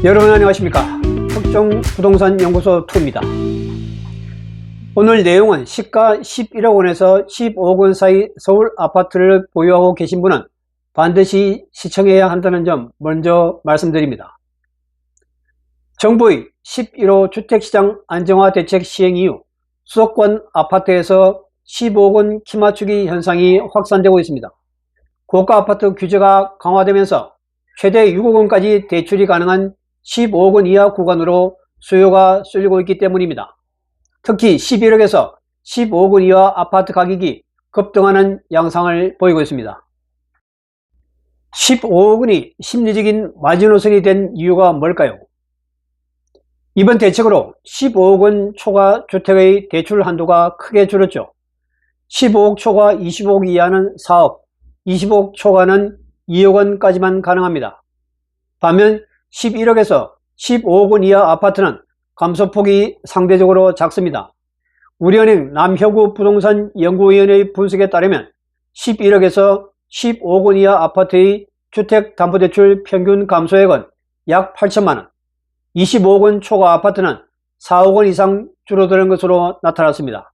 여러분 안녕하십니까. 흑종 부동산 연구소 2입니다. 오늘 내용은 시가 11억 원에서 15억 원 사이 서울 아파트를 보유하고 계신 분은 반드시 시청해야 한다는 점 먼저 말씀드립니다. 정부의 11호 주택시장 안정화 대책 시행 이후 수도권 아파트에서 15억 원 키맞추기 현상이 확산되고 있습니다. 고가 아파트 규제가 강화되면서 최대 6억 원까지 대출이 가능한 15억 원 이하 구간으로 수요가 쏠리고 있기 때문입니다. 특히 11억에서 15억 원 이하 아파트 가격이 급등하는 양상을 보이고 있습니다. 15억 원이 심리적인 마지노선이 된 이유가 뭘까요? 이번 대책으로 15억 원 초과 주택의 대출 한도가 크게 줄었죠. 15억 초과 25억 이하는 4억, 25억 초과는 2억 원까지만 가능합니다. 반면 11억에서 15억 원 이하 아파트는 감소폭이 상대적으로 작습니다. 우리은행 남혀구 부동산 연구위원회의 분석에 따르면 11억에서 15억 원 이하 아파트의 주택담보대출 평균 감소액은 약 8천만원, 25억 원 초과 아파트는 4억 원 이상 줄어드는 것으로 나타났습니다.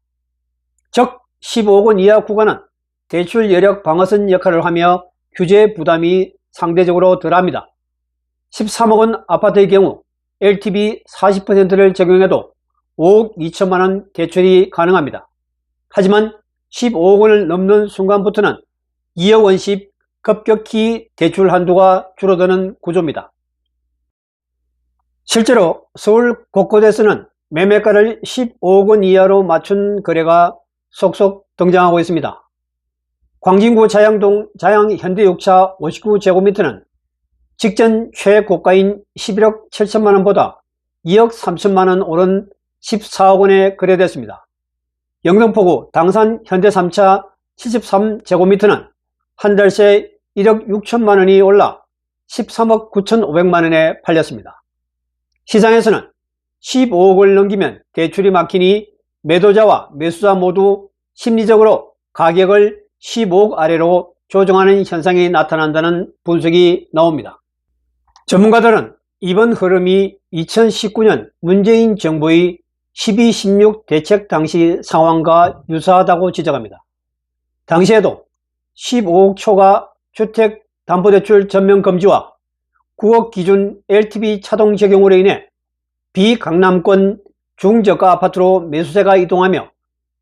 즉 15억 원 이하 구간은 대출 여력 방어선 역할을 하며 규제 부담이 상대적으로 덜합니다. 13억 원 아파트의 경우 LTV 40%를 적용해도 5억 2천만 원 대출이 가능합니다. 하지만 15억 원을 넘는 순간부터는 2억 원씩 급격히 대출 한도가 줄어드는 구조입니다. 실제로 서울 곳곳에서는 매매가를 15억 원 이하로 맞춘 거래가 속속 등장하고 있습니다. 광진구 자양동 자양현대육차 59제곱미터는 직전 최고가인 11억 7천만 원보다 2억 3천만 원 오른 14억 원에 거래됐습니다. 영등포구 당산 현대 3차 73제곱미터는 한 달 새 1억 6천만 원이 올라 13억 9천5백만 원에 팔렸습니다. 시장에서는 15억을 넘기면 대출이 막히니 매도자와 매수자 모두 심리적으로 가격을 15억 아래로 조정하는 현상이 나타난다는 분석이 나옵니다. 전문가들은 이번 흐름이 2019년 문재인 정부의 12.16 대책 당시 상황과 유사하다고 지적합니다. 당시에도 15억 초과 주택담보대출 전면 금지와 9억 기준 LTV 차동 적용으로 인해 비강남권 중저가 아파트로 매수세가 이동하며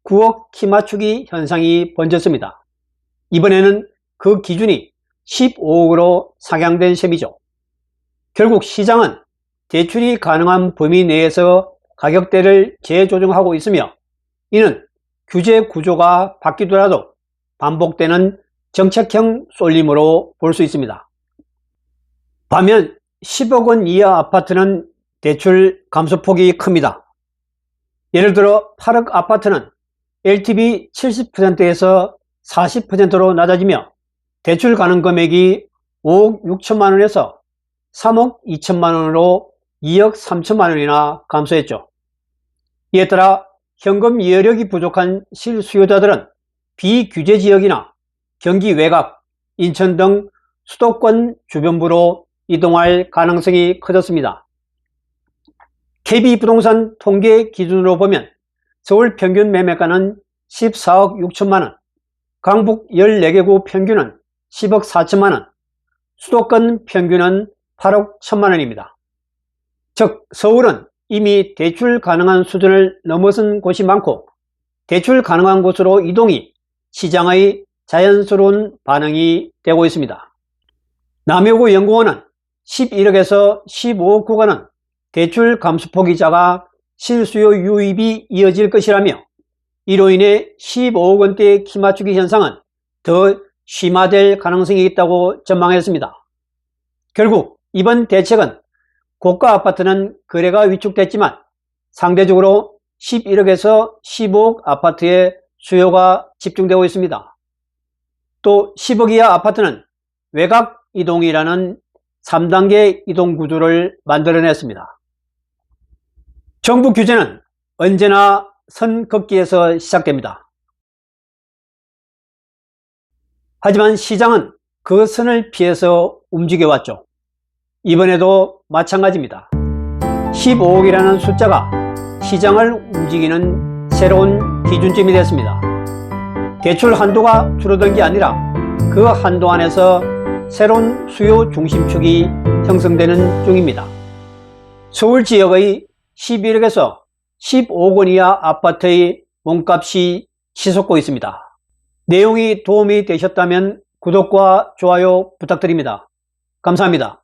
9억 키맞추기 현상이 번졌습니다. 이번에는 그 기준이 15억으로 상향된 셈이죠. 결국 시장은 대출이 가능한 범위 내에서 가격대를 재조정하고 있으며 이는 규제 구조가 바뀌더라도 반복되는 정책형 쏠림으로 볼 수 있습니다. 반면 10억 원 이하 아파트는 대출 감소폭이 큽니다. 예를 들어 8억 아파트는 LTV 70%에서 40%로 낮아지며 대출 가능 금액이 5억 6천만 원에서 3억 2천만 원으로 2억 3천만 원이나 감소했죠. 이에 따라 현금 여력이 부족한 실수요자들은 비규제 지역이나 경기 외곽, 인천 등 수도권 주변부로 이동할 가능성이 커졌습니다. KB부동산 통계 기준으로 보면 서울 평균 매매가는 14억 6천만 원, 강북 14개구 평균은 10억 4천만 원, 수도권 평균은 8억 1천만 원입니다. 즉 서울은 이미 대출 가능한 수준을 넘어선 곳이 많고 대출 가능한 곳으로 이동이 시장의 자연스러운 반응이 되고 있습니다. 남여구 연구원은 11억에서 15억 구간은 대출 감소폭이 작아 실수요 유입이 이어질 것이라며 이로 인해 15억 원대 키맞추기 현상은 더 심화될 가능성이 있다고 전망했습니다. 결국 이번 대책은 고가 아파트는 거래가 위축됐지만 상대적으로 11억에서 15억 아파트에 수요가 집중되고 있습니다. 또 10억 이하 아파트는 외곽 이동이라는 3단계 이동 구조를 만들어냈습니다. 정부 규제는 언제나 선 긋기에서 시작됩니다. 하지만 시장은 그 선을 피해서 움직여왔죠. 이번에도 마찬가지입니다. 15억이라는 숫자가 시장을 움직이는 새로운 기준점이 됐습니다. 대출 한도가 줄어든 게 아니라 그 한도 안에서 새로운 수요 중심축이 형성되는 중입니다. 서울 지역의 11억에서 15억 원 이하 아파트의 몸값이 치솟고 있습니다. 내용이 도움이 되셨다면 구독과 좋아요 부탁드립니다. 감사합니다.